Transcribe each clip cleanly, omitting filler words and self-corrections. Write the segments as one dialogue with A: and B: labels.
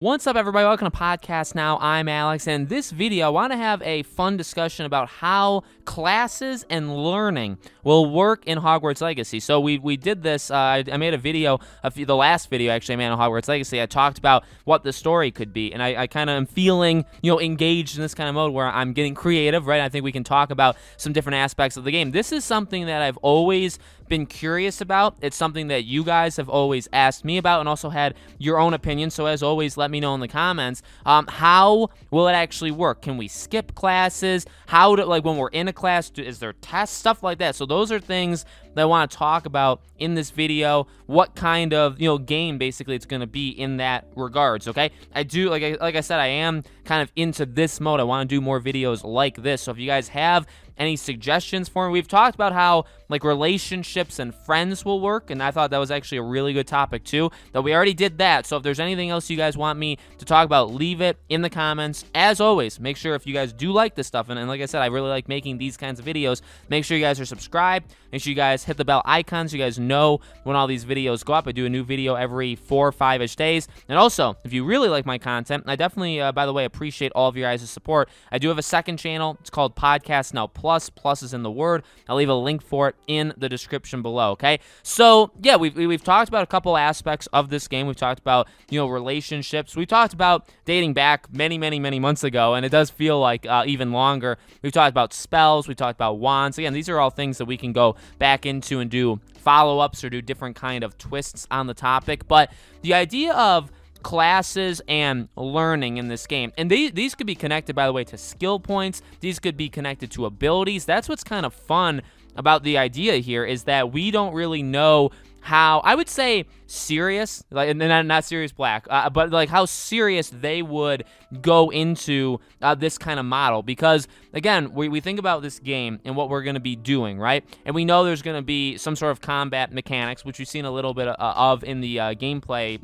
A: What's up, everybody? Welcome to Podcast Now. I'm Alex, and this video, I want to have a fun discussion about how classes and learning will work in Hogwarts Legacy. So we did this. I made a video, the last video actually I made on Hogwarts Legacy. I talked about what the story could be, and I kind of am feeling, engaged in this kind of mode where I'm getting creative, right? I think we can talk about some different aspects of the game. This is something that I've always been curious about. It's something that you guys have always asked me about and also had your own opinion. So as always, let me know in the comments, how will it actually work? Can we skip classes? How do, when we're in a class, is there tests, stuff like that? So those are things that I want to talk about in this video. What kind of, game basically it's going to be in that regards, okay? I do, like I said, I am kind of into this mode. I want to do more videos like this. So if you guys have any suggestions for me, we've talked about how relationships and friends will work, and I thought that was actually a really good topic too, that we already did that. So if there's anything else you guys want me to talk about, leave it in the comments. As always, make sure if you guys do like this stuff, and like I said, I really like making these kinds of videos, make sure you guys are subscribed. Make sure you guys hit the bell icon so you guys know when all these videos go up. I do a new video every 4 or 5-ish days. And also, if you really like my content, I definitely, by the way, appreciate all of your guys' support. I do have a second channel. It's called Podcast Now Plus. Plus is in the word. I'll leave a link for it in the description below, okay? So, yeah, we've talked about a couple aspects of this game. We've talked about, relationships. We talked about dating back many, many, many months ago, and it does feel like even longer. We've talked about spells. We talked about wands. Again, these are all things that we can go back into and do follow-ups or do different kind of twists on the topic. But the idea of classes and learning in this game, and these could be connected, by the way, to skill points. These could be connected to abilities. That's what's kind of fun about the idea here, is that we don't really know how, I would say, serious, and not Sirius Black, but how serious they would go into this kind of model. Because again, we think about this game and what we're going to be doing, right? And we know there's going to be some sort of combat mechanics, which we've seen a little bit of in the gameplay,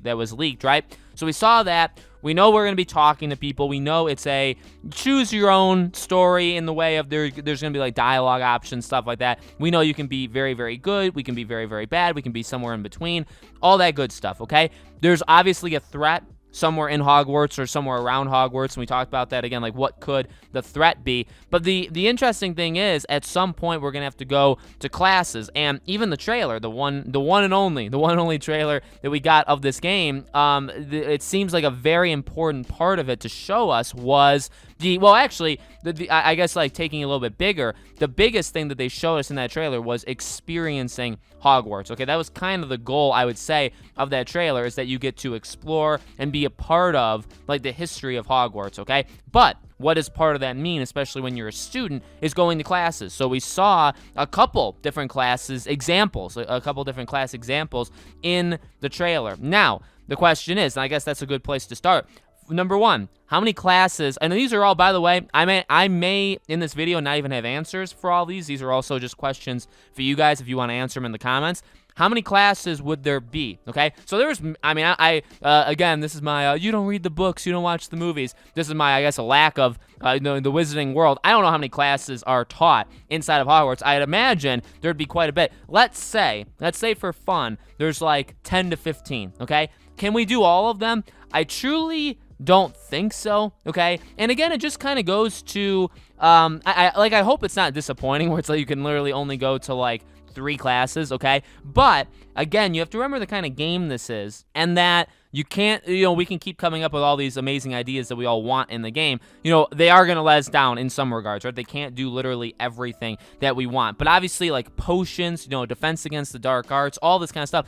A: that was leaked, right? So we saw that. We know we're going to be talking to people. We know it's a choose your own story in the way of there's going to be dialogue options, stuff like that. We know you can be very, very good. We can be very, very bad. We can be somewhere in between. All that good stuff, okay? There's obviously a threat somewhere in Hogwarts or somewhere around Hogwarts, and we talked about that again, what could the threat be? But the interesting thing is, at some point we're gonna have to go to classes, and even the trailer, the one and only trailer that we got of this game, it seems like a very important part of it to show us was I guess taking it a little bit bigger, the biggest thing that they showed us in that trailer was experiencing Hogwarts. Okay, that was kind of the goal, I would say, of that trailer, is that you get to explore and be a part of the history of Hogwarts. Okay, but what does part of that mean, especially when you're a student, is going to classes. So we saw a couple different classes examples, a couple different class examples in the trailer. Now, the question is, and I guess that's a good place to start, number one, how many classes, and these are all, by the way, I may in this video not even have answers for all these. These are also just questions for you guys if you want to answer them in the comments. How many classes would there be? Okay, so there's, again, this is my, you don't read the books, you don't watch the movies. This is my, I guess, a lack of, the wizarding world. I don't know how many classes are taught inside of Hogwarts. I'd imagine there'd be quite a bit. Let's say for fun, there's 10 to 15, okay? Can we do all of them? I truly don't think so, okay? And again, it just kind of goes to, I hope it's not disappointing where it's you can literally only go to 3 classes, okay? But again, you have to remember the kind of game this is, and that you can't, we can keep coming up with all these amazing ideas that we all want in the game. They are going to let us down in some regards, right? They can't do literally everything that we want. But obviously, potions, defense against the dark arts, all this kind of stuff.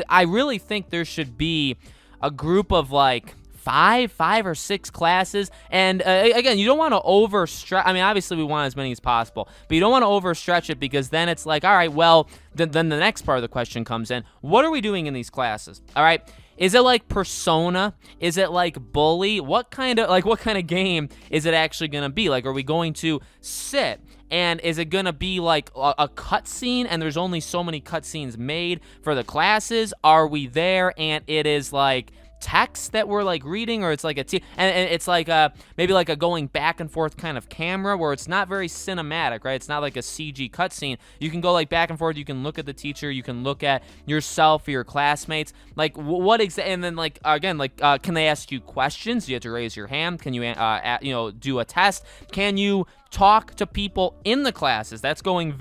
A: I really think there should be a group of 5 or 6 classes, and again, you don't want to overstretch. Obviously we want as many as possible, but you don't want to overstretch it, because then it's all right, well, then the next part of the question comes in. What are we doing in these classes? All right, is it Persona? Is it Bully? What kind of game is it actually gonna be? Are we going to sit, and is it gonna be a cutscene, and there's only so many cutscenes made for the classes? Are we there and it is text that we're like reading, or it's like and it's like maybe like a going back and forth kind of camera where it's not very cinematic, right? It's not like a CG cutscene. You can go like back and forth. You can look at the teacher. You can look at yourself or your classmates. Like and then like again, like can they ask you questions? You have to raise your hand. Can you do a test? Can you talk to people in the classes? That's going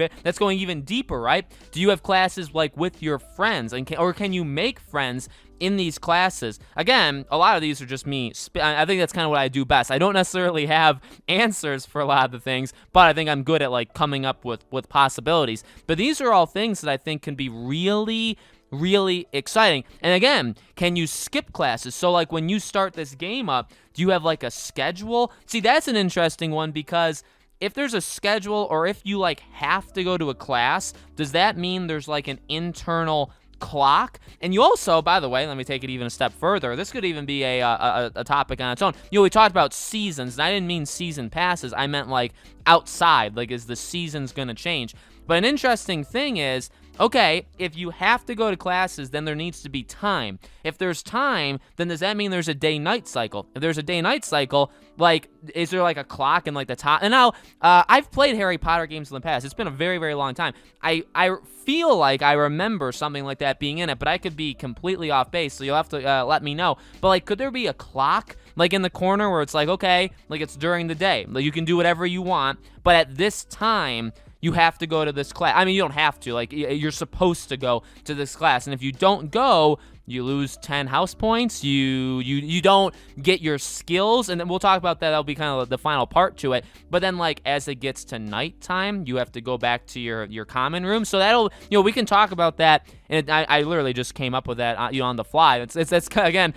A: even deeper, right? Do you have classes like with your friends, and can you make friends in these classes? Again, a lot of these are just me. I think that's kind of what I do best. I don't necessarily have answers for a lot of the things, but I think I'm good at like coming up with possibilities. But these are all things that I think can be really exciting. And again, can you skip classes? So like when you start this game up, do you have like a schedule? See, that's an interesting one, because if there's a schedule, or if you like have to go to a class, does that mean there's like an internal clock? And you also, by the way, let me take it even a step further. This could even be a topic on its own. We talked about seasons, and I didn't mean season passes. I meant like outside, like is the seasons going to change? But an interesting thing is, okay, if you have to go to classes, then there needs to be time. If there's time, then does that mean there's a day-night cycle? If there's a day-night cycle, like, is there like a clock in like the top? And now, I've played Harry Potter games in the past. It's been a very long time. I feel like I remember something like that being in it, but I could be completely off base, so you'll have to let me know. But like, could there be a clock like in the corner where it's like, okay, like it's during the day, like you can do whatever you want, but at this time, you have to go to this class. I mean, you don't have to. Like, you're supposed to go to this class. And if you don't go, you lose 10 house points. You don't get your skills. And then we'll talk about that. That'll be kind of the final part to it. But then, like, as it gets to nighttime, you have to go back to your common room. So that'll, we can talk about that. And I literally just came up with that, on the fly. That's kind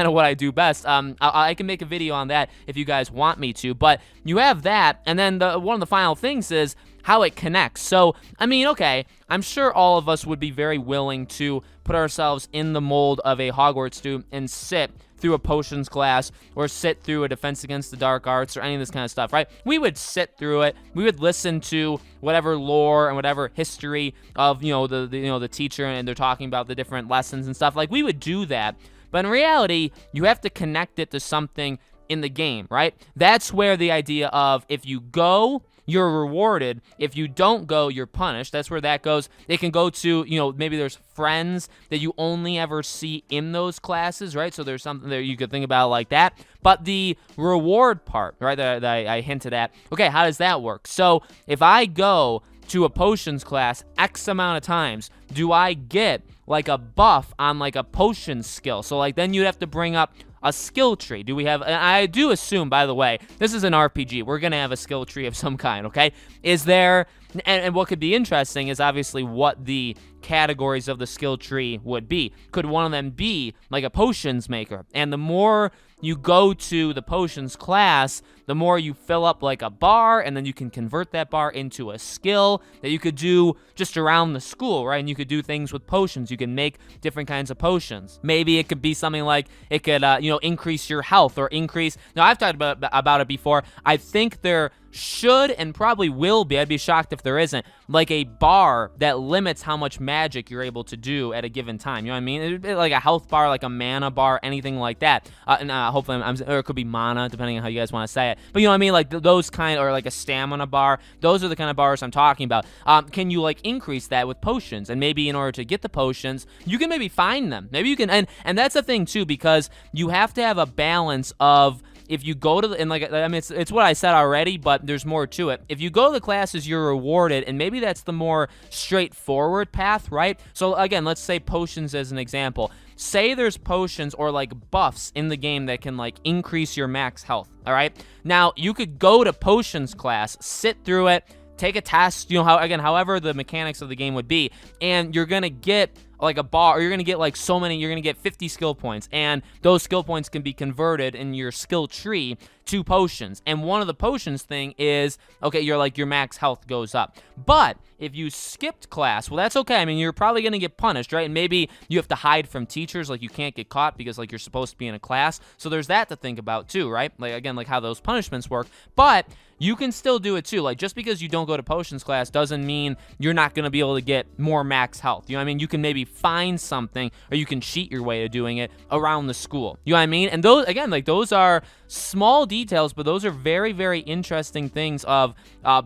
A: of what I do best. I can make a video on that if you guys want me to. But you have that. And then one of the final things is how it connects. So, I mean, okay, I'm sure all of us would be very willing to put ourselves in the mold of a Hogwarts student and sit through a potions class, or sit through a defense against the dark arts, or any of this kind of stuff, right? We would sit through it. We would listen to whatever lore and whatever history of, the teacher, and they're talking about the different lessons and stuff. Like, we would do that. But in reality, you have to connect it to something in the game, right? That's where the idea of, if you go, you're rewarded. If you don't go, you're punished. That's where that goes. It can go to, maybe there's friends that you only ever see in those classes, right? So there's something there you could think about like that. But the reward part, right, that I hinted at, okay, how does that work? So if I go to a potions class X amount of times, do I get like a buff on like a potion skill? So like then you'd have to bring up a skill tree. Do we have, and I do assume, by the way, this is an RPG. We're going to have a skill tree of some kind, okay? Is there, and what could be interesting is obviously what the categories of the skill tree would be. Could one of them be like a potions maker? And the more you go to the potions class, the more you fill up like a bar, and then you can convert that bar into a skill that you could do just around the school, right? And you could do things with potions. You can make different kinds of potions. Maybe it could be something like it could, increase your health, or increase. Now, I've talked about it before. I think there should and probably will be, I'd be shocked if there isn't, like a bar that limits how much magic you're able to do at a given time. You know what I mean? It'd be like a health bar, like a mana bar, anything like that. Hopefully, or it could be mana, depending on how you guys want to say it. But you know what I mean? Like those kind, or like a stamina bar. Those are the kind of bars I'm talking about. Can you like increase that with potions? And maybe in order to get the potions, you can maybe find them. Maybe you can, and that's the thing too, because you have to have a balance of, if you go to the, and like, I mean, it's what I said already, but there's more to it. If you go to the classes, you're rewarded, and maybe that's the more straightforward path, right? So again, let's say potions as an example. Say there's potions or like buffs in the game that can like increase your max health, all right? Now, you could go to potions class, sit through it, take a test, however the mechanics of the game would be, and you're gonna get like a bar, or you're gonna get like so many, you're gonna get 50 skill points, and those skill points can be converted in your skill tree to potions. And one of the potions thing is, okay, your max health goes up. But if you skipped class, well, that's okay. I mean, you're probably gonna get punished, right? And maybe you have to hide from teachers, like you can't get caught because like you're supposed to be in a class. So there's that to think about too, right? Like, again, like how those punishments work. But you can still do it too. Like, just because you don't go to potions class doesn't mean you're not going to be able to get more max health. You know what I mean? You can maybe find something, or you can cheat your way to doing it around the school. You know what I mean? And those, again, like, those are small details, but those are very, very interesting things of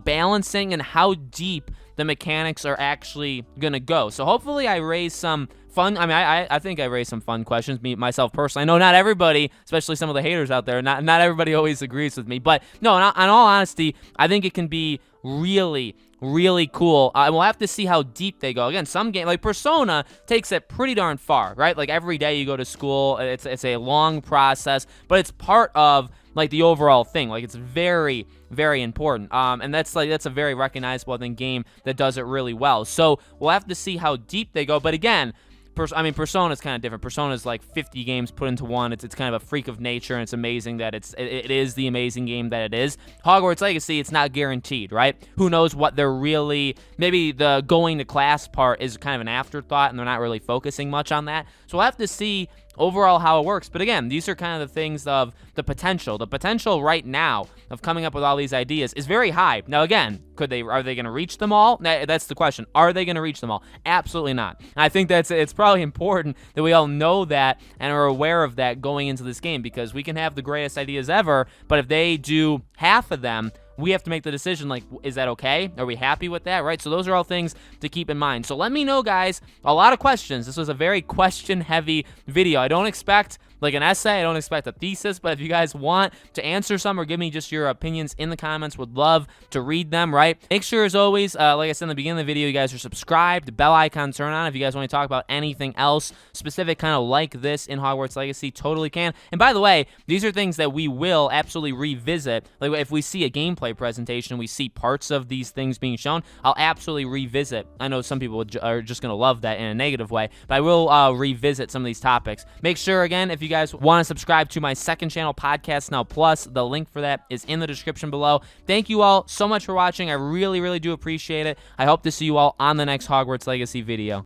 A: balancing and how deep the mechanics are actually gonna go. So hopefully I raised some fun. I mean, I think I raised some fun questions, myself personally. I know not everybody, especially some of the haters out there, not everybody always agrees with me. But no, in all honesty, I think it can be really, really cool. We'll have to see how deep they go. Again, some game like Persona takes it pretty darn far, right? Like, every day you go to school, it's a long process, but it's part of like the overall thing. Like, it's very, very important. And that's a very recognizable, I think, game that does it really well. So we'll have to see how deep they go. But again, Persona is kind of different. Persona is like 50 games put into one. It's kind of a freak of nature, and it's amazing that it is the amazing game that it is. Hogwarts Legacy, it's not guaranteed, right? Who knows what they're really, maybe the going to class part is kind of an afterthought, and they're not really focusing much on that. So we'll have to see overall how it works. But again, these are kind of the things of the potential. The potential right now of coming up with all these ideas is very high. Now, again, are they going to reach them all? That's the question. Are they going to reach them all? Absolutely not. And I think it's probably important that we all know that and are aware of that going into this game, because we can have the greatest ideas ever, but if they do half of them, we have to make the decision, like, is that okay? Are we happy with that, right? So those are all things to keep in mind. So let me know, guys. A lot of questions. This was a very question-heavy video. I don't expect like an essay. I don't expect a thesis, but if you guys want to answer some or give me just your opinions in the comments, would love to read them, right? Make sure, as always, like I said in the beginning of the video, you guys are subscribed, the bell icon turn on. If you guys want to talk about anything else specific, kind of like this in Hogwarts Legacy, totally can. And by the way, these are things that we will absolutely revisit. Like, if we see a gameplay presentation, we see parts of these things being shown, I'll absolutely revisit. I know some people are just going to love that in a negative way, but I will revisit some of these topics. Make sure, again, if you guys want to subscribe to my second channel, Podcast Now Plus, the link for that is in the description below. Thank you all so much for watching. I really, really do appreciate it. I hope to see you all on the next Hogwarts Legacy video.